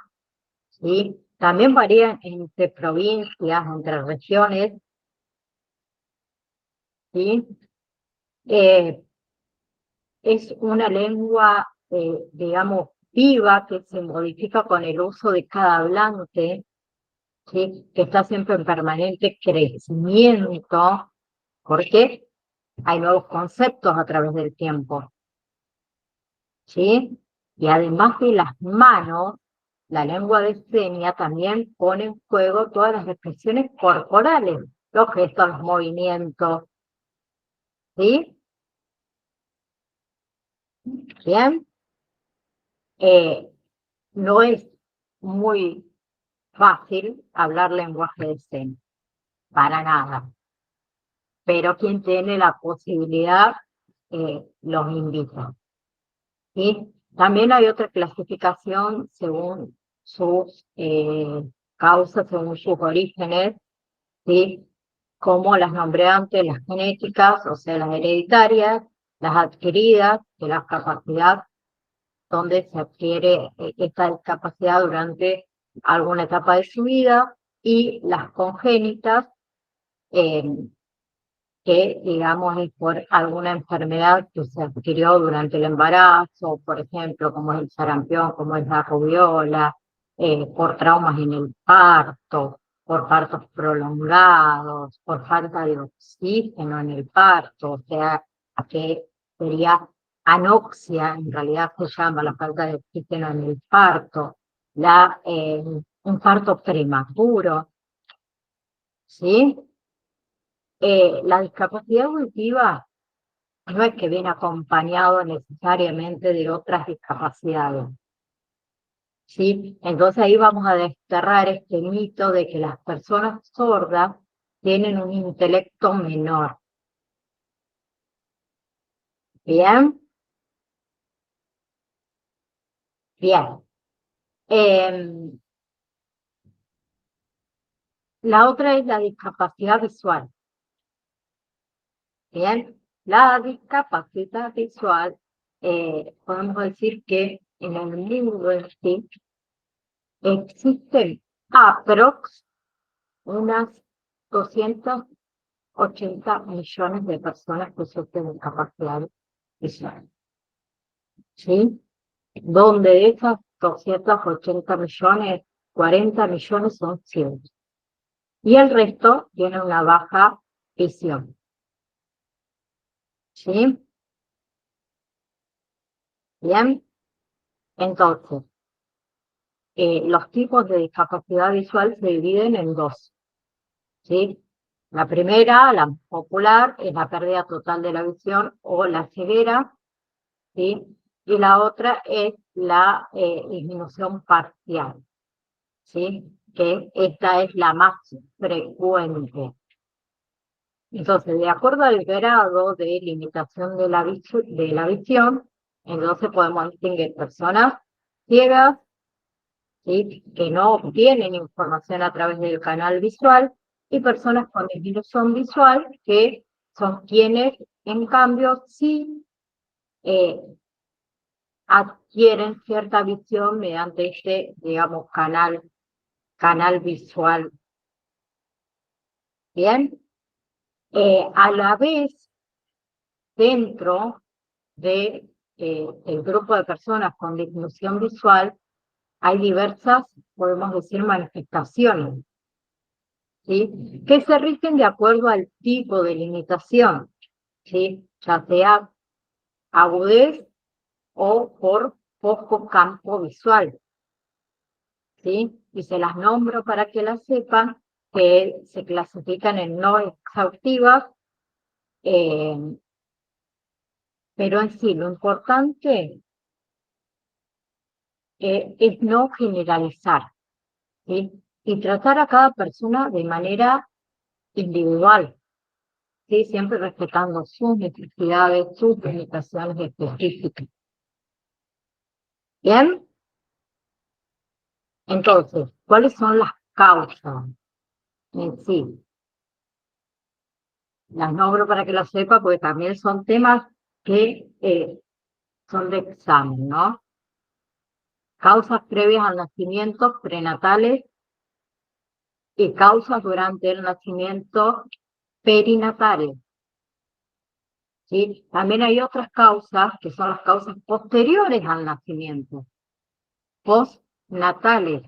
¿sí? También varían entre provincias, entre regiones, ¿sí? Eh, es una lengua, digamos, viva, que se modifica con el uso de cada hablante, ¿sí? Que está siempre en permanente crecimiento, porque hay nuevos conceptos a través del tiempo, ¿sí? Y además de las manos, la lengua de señas también pone en juego todas las expresiones corporales, los gestos, los movimientos, ¿sí? Bien, eh, no es muy fácil hablar lenguaje de señas, para nada, pero quien tiene la posibilidad, los invito, ¿sí? También hay otra clasificación según sus causas, según sus orígenes, ¿sí? Como las nombré antes, las genéticas, o sea, las hereditarias, las adquiridas, que la capacidad donde se adquiere esta discapacidad durante alguna etapa de su vida, y las congénitas, eh, que digamos es por alguna enfermedad que se adquirió durante el embarazo, por ejemplo, como es el sarampión, como es la rubiola, por traumas en el parto, por partos prolongados, por falta de oxígeno en el parto, o sea, que sería anoxia, en realidad se llama la falta de oxígeno en el parto, un parto prematuro, ¿sí? La discapacidad auditiva no es que viene acompañado necesariamente de otras discapacidades, ¿sí? Entonces ahí vamos a desterrar este mito de que las personas sordas tienen un intelecto menor. ¿Bien? Bien. La otra es la discapacidad visual. Bien. La discapacidad visual, podemos decir que en el mundo en sí existen aprox unas 280 millones de personas que sufren discapacidad visual, ¿sí? Donde de esas 280 millones, 40 millones son ciegos. Y el resto tiene una baja visión, ¿sí? Bien, entonces, los tipos de discapacidad visual se dividen en dos, ¿sí? La primera, la popular, es la pérdida total de la visión o la ceguera, ¿sí? Y la otra es la disminución parcial, ¿sí? Que esta es la más frecuente. Entonces, de acuerdo al grado de limitación de la visión, entonces podemos distinguir personas ciegas, ¿sí? Que no obtienen información a través del canal visual, y personas con disminución visual, que son quienes, en cambio, sí eh, adquieren cierta visión mediante este, digamos, canal visual. Bien, a la vez, dentro de el grupo de personas con disminución visual, hay diversas, podemos decir, manifestaciones, ¿sí? Que se rigen de acuerdo al tipo de limitación, ¿sí? Ya sea agudez o por poco campo visual, ¿sí? Y se las nombro para que las sepan, que se clasifican en no exhaustivas, eh, pero en sí lo importante es no generalizar, ¿sí? Y tratar a cada persona de manera individual, ¿sí? Siempre respetando sus necesidades, sus limitaciones específicas. ¿Bien? Entonces, ¿cuáles son las causas en sí? Las nombro para que lo sepa, porque también son temas que son de examen, ¿no? Causas previas al nacimiento, prenatales, y causas durante el nacimiento, perinatales, ¿sí? También hay otras causas que son las causas posteriores al nacimiento, postnatales,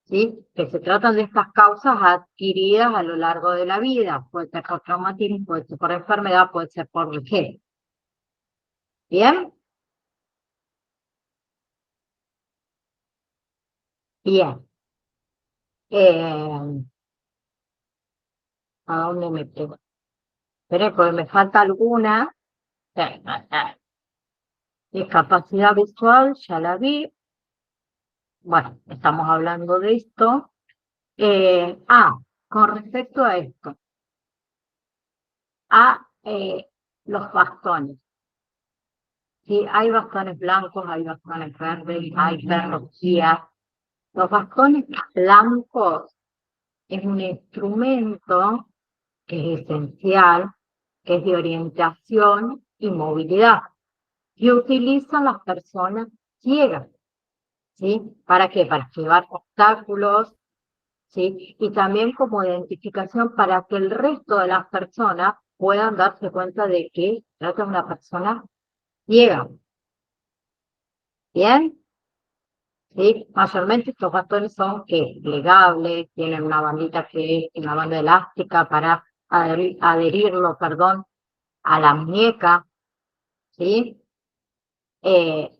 ¿sí? Que se tratan de estas causas adquiridas a lo largo de la vida. Puede ser por traumatismo, puede ser por enfermedad, puede ser por vejez. ¿Bien? Bien. ¿A dónde me pego? Espera, porque me falta alguna. Discapacidad visual, ya la vi. Bueno, estamos hablando de esto. Con respecto a esto, a los bastones. Sí, hay bastones blancos, hay bastones verdes, hay perros guías. Los bastones blancos es un instrumento que es esencial, que es de orientación y movilidad, que utilizan las personas ciegas, ¿sí? ¿Para qué? Para esquivar obstáculos, ¿sí? Y también como identificación para que el resto de las personas puedan darse cuenta de que trata de una persona ciega. ¿Bien? ¿Sí? Mayormente estos bastones son que plegables, tienen una bandita que es una banda elástica para adherirlo, perdón, a la muñeca, ¿sí? Eh,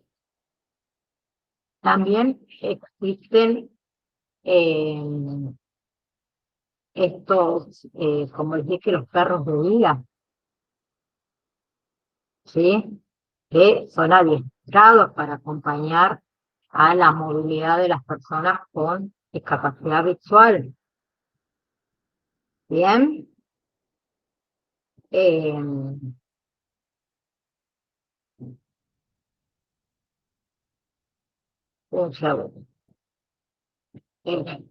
También existen eh, estos, como les dije, los perros de guía, ¿sí? Que son adiestrados para acompañar a la movilidad de las personas con discapacidad visual. Bien. Eh, un segundo. Eh,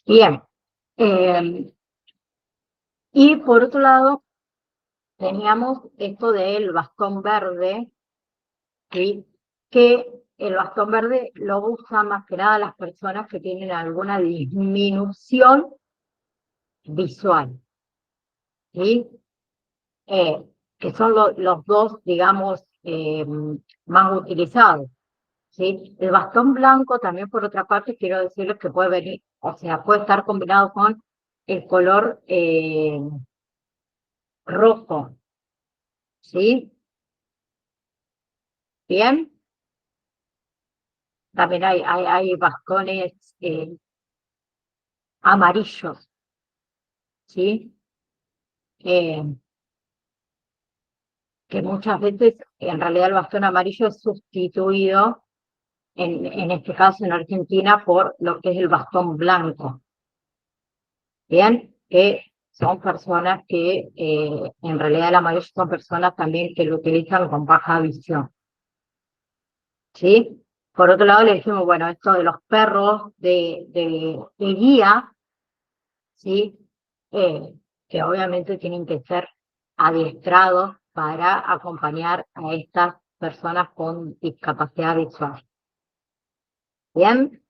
Bien. Y por otro lado, teníamos esto del bastón verde, ¿sí? Que el bastón verde lo usan más que nada las personas que tienen alguna disminución visual, ¿sí? Que son los dos, digamos, más utilizados, ¿sí? El bastón blanco también, por otra parte, quiero decirles que puede venir, o sea, puede estar combinado con el color rojo, ¿sí? Bien. También hay bastones amarillos, ¿sí? Eh, que muchas veces, en realidad, el bastón amarillo es sustituido, en este caso en Argentina, por lo que es el bastón blanco. Bien, que son personas que, en realidad, la mayoría son personas también que lo utilizan con baja visión, ¿sí? Por otro lado, le decimos, bueno, esto de los perros de guía, ¿sí? Que obviamente tienen que ser adiestrados para acompañar a estas personas con discapacidad visual. Bien,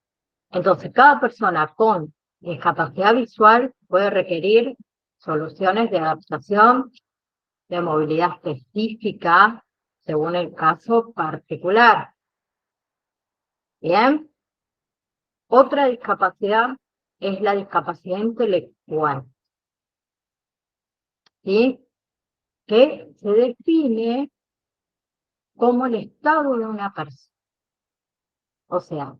entonces cada persona con discapacidad visual puede requerir soluciones de adaptación, de movilidad específica, según el caso particular. Bien, otra discapacidad es la discapacidad intelectual, ¿sí? Que se define como el estado de una persona. O sea,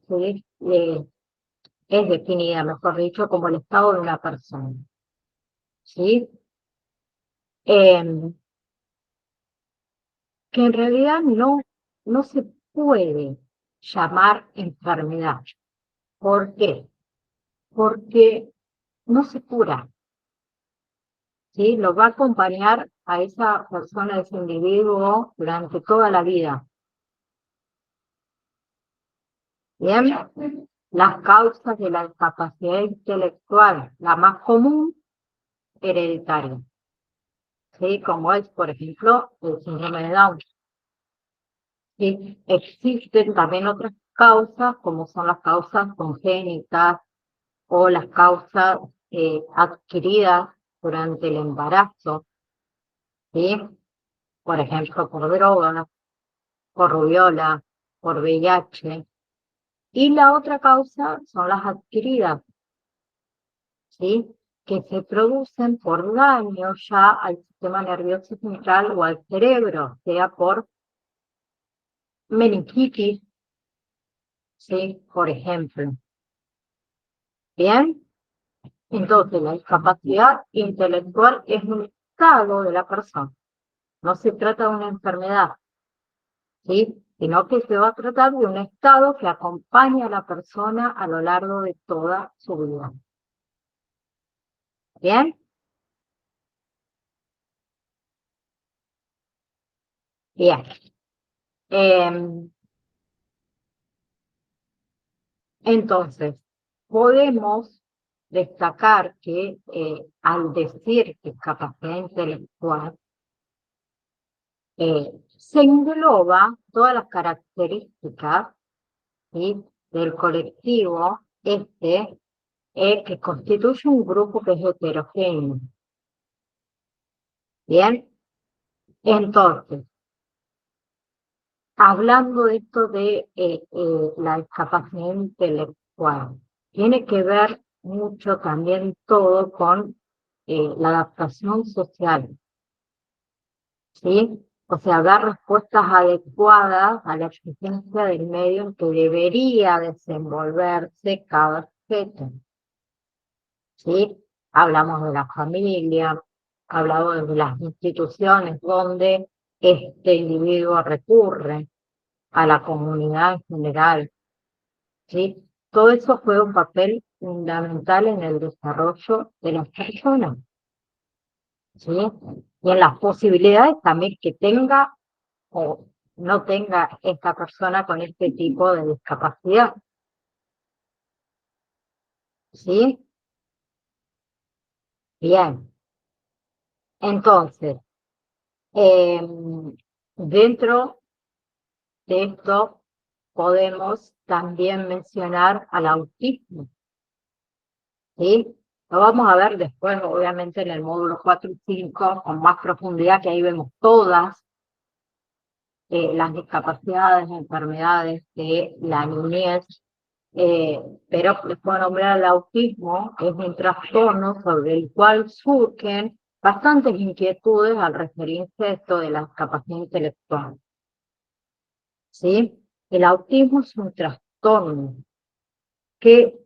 es definida, mejor dicho, como el estado de una persona, ¿sí? Que en realidad no se puede llamar enfermedad. ¿Por qué? Porque no se cura, ¿sí? Lo va a acompañar a esa persona, a ese individuo, durante toda la vida. Bien, las causas de la discapacidad intelectual, la más común, hereditaria, ¿sí? Como es, por ejemplo, el síndrome de Down. ¿Sí? Existen también otras causas, como son las causas congénitas o las causas adquiridas durante el embarazo, ¿sí? Por ejemplo, por drogas, por rubiola, por VIH. Y la otra causa son las adquiridas, ¿sí? Que se producen por daño ya al sistema nervioso central o al cerebro, sea por meningitis, ¿sí? Por ejemplo. Bien, entonces la discapacidad intelectual es un estado de la persona, no se trata de una enfermedad, ¿sí? Sino que se va a tratar de un estado que acompaña a la persona a lo largo de toda su vida. Bien, bien. Entonces, podemos destacar que al decir discapacidad intelectual, se engloba todas las características, ¿sí? Del colectivo que constituye un grupo que es heterogéneo. Bien, entonces, hablando de esto de la discapacidad intelectual, tiene que ver mucho también todo con la adaptación social, ¿sí? O sea, dar respuestas adecuadas a la exigencia del medio en que debería desenvolverse cada sujeto, ¿sí? Hablamos de la familia, hablamos de las instituciones donde este individuo recurre, a la comunidad en general, ¿sí? Todo eso juega un papel fundamental en el desarrollo de las personas, ¿sí? Y en las posibilidades también que tenga o no tenga esta persona con este tipo de discapacidad, ¿sí? Bien, entonces, dentro de esto podemos también mencionar al autismo, ¿sí? Lo vamos a ver después, obviamente, en el módulo 4 y 5, con más profundidad, que ahí vemos todas las discapacidades, enfermedades de la niñez, pero les puedo nombrar el autismo, que es un trastorno sobre el cual surgen bastantes inquietudes al referirse a esto de la capacidad intelectual. ¿Sí? El autismo es un trastorno que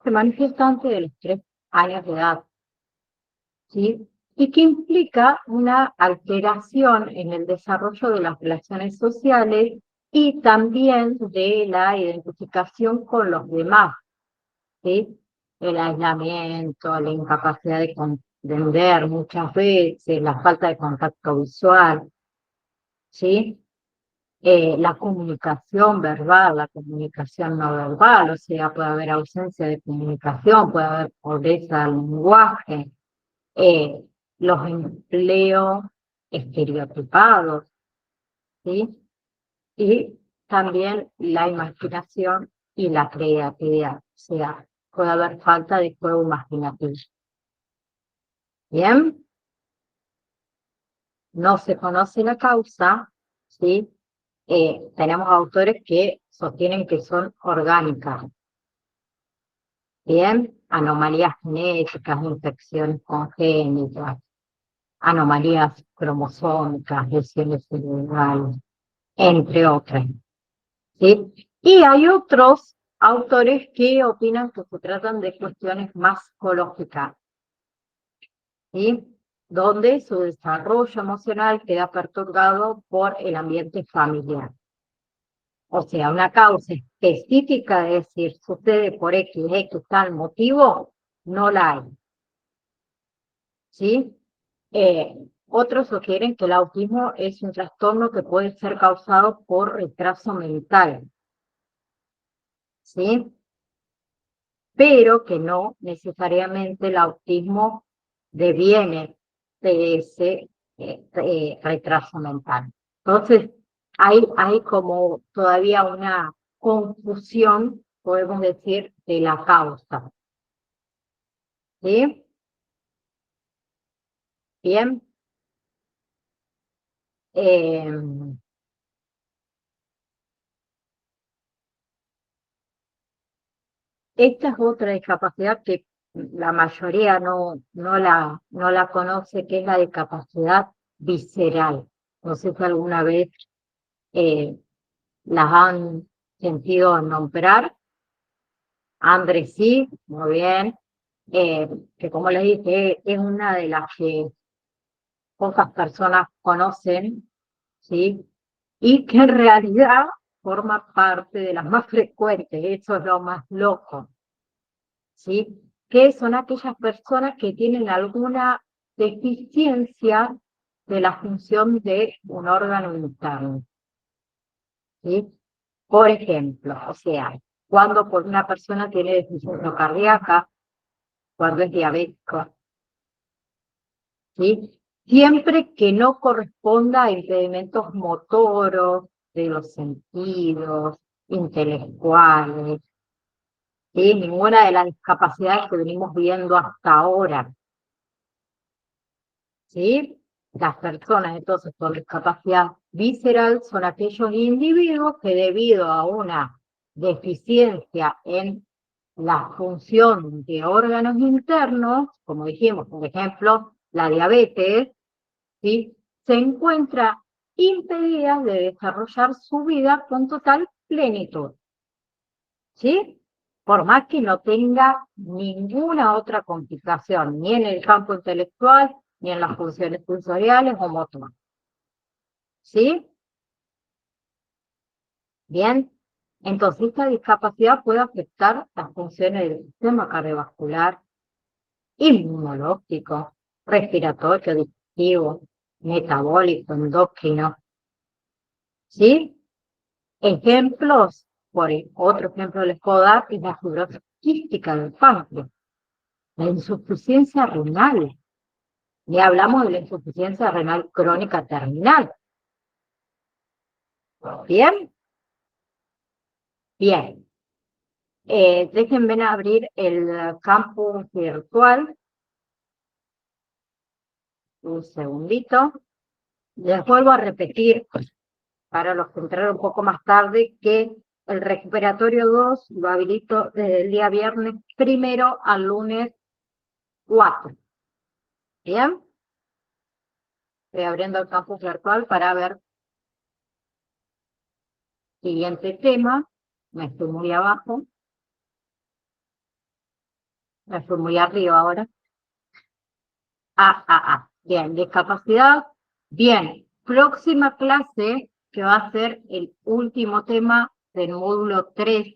se manifiesta antes de los 3 años de edad, ¿sí? Y que implica una alteración en el desarrollo de las relaciones sociales y también de la identificación con los demás, ¿sí? El aislamiento, la incapacidad de comprender muchas veces, la falta de contacto visual, ¿sí? La comunicación verbal, la comunicación no verbal, o sea, puede haber ausencia de comunicación, puede haber pobreza del lenguaje, eh, los empleos estereotipados, ¿sí? Y también la imaginación y la creatividad, o sea, puede haber falta de juego imaginativo. Bien, no se conoce la causa, ¿sí? Tenemos autores que sostienen que son orgánicas. Bien, anomalías genéticas, infecciones congénitas, anomalías cromosómicas, lesiones cerebrales, entre otras. ¿Sí? Y hay otros autores que opinan que se tratan de cuestiones más psicológicas, ¿sí? Donde su desarrollo emocional queda perturbado por el ambiente familiar. O sea, una causa específica, es decir, sucede por X tal motivo, no la hay. ¿Sí? Otros sugieren que el autismo es un trastorno que puede ser causado por retraso mental, ¿sí? Pero que no necesariamente el autismo deviene de ese retraso mental. Entonces, hay como todavía una confusión, podemos decir, de la causa. ¿Sí? Bien. Esta es otra discapacidad que la mayoría no la conoce, que es la discapacidad visceral. No sé si alguna vez las han sentido nombrar. Andrés sí, muy bien. Que como les dije, es una de las que pocas personas conocen, ¿sí? Y que en realidad forma parte de las más frecuentes. Eso es lo más loco, ¿sí? Que son aquellas personas que tienen alguna deficiencia de la función de un órgano interno, ¿sí? Por ejemplo, o sea, cuando una persona tiene deficiencia cardíaca, cuando es diabético, ¿sí? Siempre que no corresponda a impedimentos motoros, de los sentidos, intelectuales, ¿sí? Ninguna de las discapacidades que venimos viendo hasta ahora, ¿sí? Las personas entonces con discapacidad visceral son aquellos individuos que debido a una deficiencia en la función de órganos internos, como dijimos, por ejemplo, la diabetes, ¿sí? Se encuentra impedida de desarrollar su vida con total plenitud, ¿sí? Por más que no tenga ninguna otra complicación, ni en el campo intelectual, ni en las funciones sensoriales o motoras. ¿Sí? Bien. Entonces, esta discapacidad puede afectar las funciones del sistema cardiovascular, inmunológico, respiratorio, digestivo, metabólico, endocrino. ¿Sí? Ejemplos, otro ejemplo les puedo dar, es la fibrosis quística del páncreas, la insuficiencia renal. Ni hablamos de la insuficiencia renal crónica terminal. ¿Bien? Bien. Déjenme abrir el campo virtual. Un segundito. Les vuelvo a repetir, para los que entraron un poco más tarde, que el recuperatorio 2 lo habilito desde el día viernes 1 al lunes 4. ¿Bien? Estoy abriendo el campus virtual para ver. Siguiente tema. Me estoy muy abajo. Me estoy muy arriba ahora. Bien, discapacidad. Bien, próxima clase, que va a ser el último tema del módulo 3,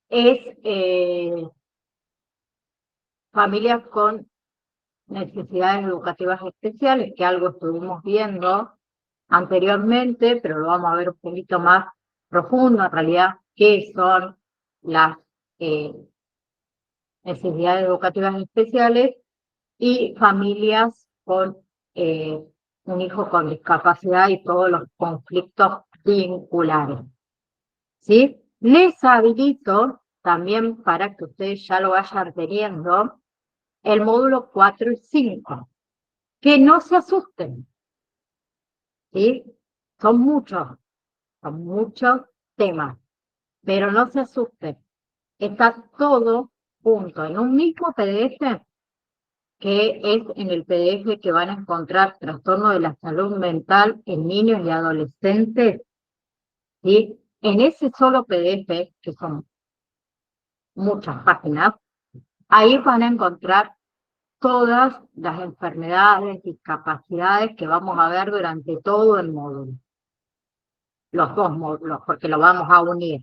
es familias con necesidades educativas especiales, que algo estuvimos viendo anteriormente, pero lo vamos a ver un poquito más profundo, en realidad, qué son las necesidades educativas especiales y familias con un hijo con discapacidad y todos los conflictos vinculares. ¿Sí? Les habilito también para que ustedes ya lo vayan teniendo el módulo 4 y 5. Que no se asusten, ¿sí? Son muchos temas, pero no se asusten. Está todo junto en un mismo PDF, que es en el PDF que van a encontrar trastorno de la salud mental en niños y adolescentes, ¿sí? En ese solo PDF, que son muchas páginas, ahí van a encontrar todas las enfermedades, discapacidades que vamos a ver durante todo el módulo. Los dos módulos, porque lo vamos a unir.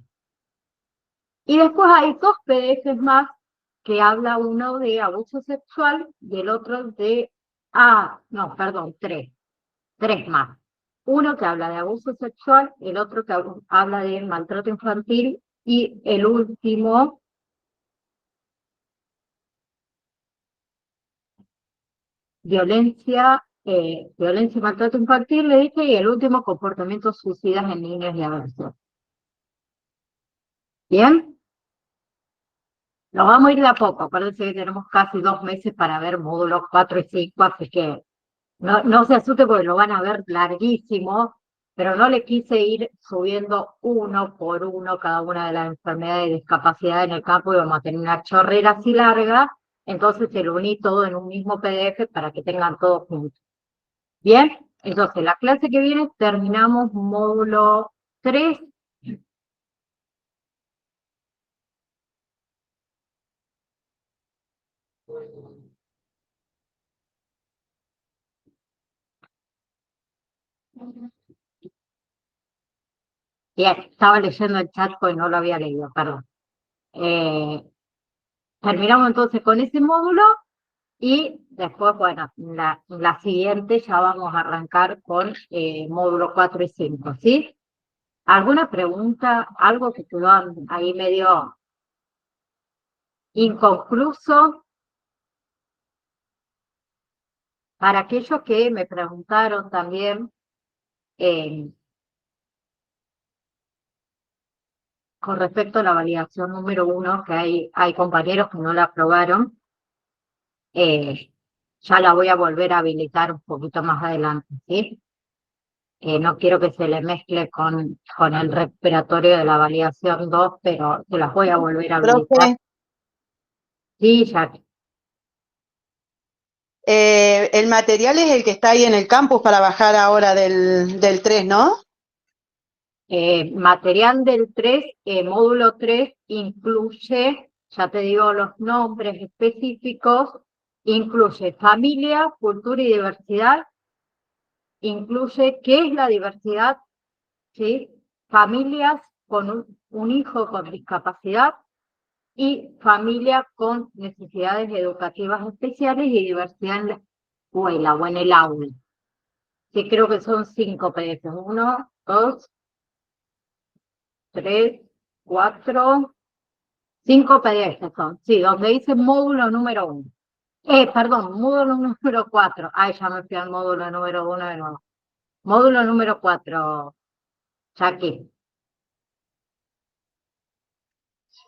Y después hay 2 PDFs más que habla uno de abuso sexual y el otro de, no, perdón, 3 más. Uno que habla de abuso sexual, el otro que habla de maltrato infantil y el último, violencia y maltrato infantil, le dije, y el último, comportamientos suicidas en niños y adolescentes. ¿Bien? Nos vamos a ir de a poco, parece que tenemos casi 2 meses para ver módulos 4 y 5, así que no se asuste porque lo van a ver larguísimo, pero no le quise ir subiendo uno por uno cada una de las enfermedades y discapacidades en el campo y vamos a tener una chorrera así larga, entonces se lo uní todo en un mismo PDF para que tengan todo junto. Bien, entonces la clase que viene terminamos módulo 3. Bien, estaba leyendo el chat porque no lo había leído, perdón. Terminamos entonces con ese módulo y después, bueno, la siguiente ya vamos a arrancar con módulo 4 y 5, ¿sí? ¿Alguna pregunta? ¿Algo que quedó ahí medio inconcluso? Para aquellos que me preguntaron también con respecto a la validación número 1, que hay compañeros que no la aprobaron, ya la voy a volver a habilitar un poquito más adelante, ¿sí? No quiero que se le mezcle con el recuperatorio de la validación 2, pero se las voy a volver a habilitar. Profe, Sí, ya. el material es el que está ahí en el campus para bajar ahora del 3, ¿no? Material del 3, módulo 3, incluye, ya te digo los nombres específicos, incluye familia, cultura y diversidad, incluye qué es la diversidad, ¿sí? Familias con un hijo con discapacidad y familia con necesidades educativas especiales y diversidad en la escuela o en el aula. Sí, creo que son 5 PDFs. 1, 2, 3, 4, 5 PDFs son. Sí, donde dice módulo número 1. Perdón, módulo número 4. Ay, ya me fui al módulo número 1 de nuevo. Módulo número 4, Jackie.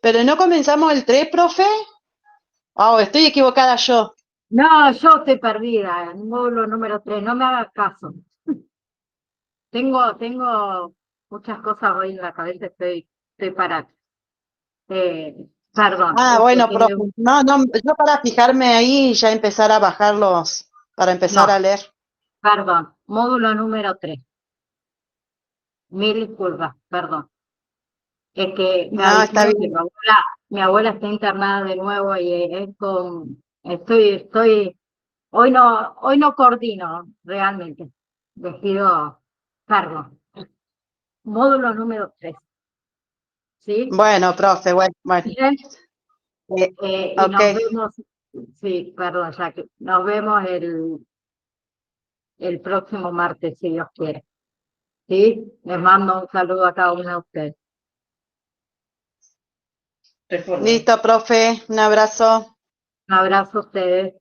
¿Pero no comenzamos el 3, profe? Oh, estoy equivocada yo. No, yo estoy perdida. El módulo número 3, no me hagas caso. Tengo muchas cosas hoy en la cabeza, estoy parada. Perdón. Bueno, profe. No, yo para fijarme ahí y ya empezar a bajarlos, para empezar No, a leer. Perdón, módulo número 3. Mil disculpas, perdón. Es que me No, está avisaron que bien. mi abuela está internada de nuevo y hoy no coordino realmente. Les pido perdón. Módulo número 3, ¿sí? Bueno, profe, bueno. Bien, Eh, y ok, nos vemos, sí, perdón, Jackie, nos vemos el próximo martes, si Dios quiere. ¿Sí? Les mando un saludo a cada uno de ustedes. listo, profe, un abrazo. Un abrazo a ustedes.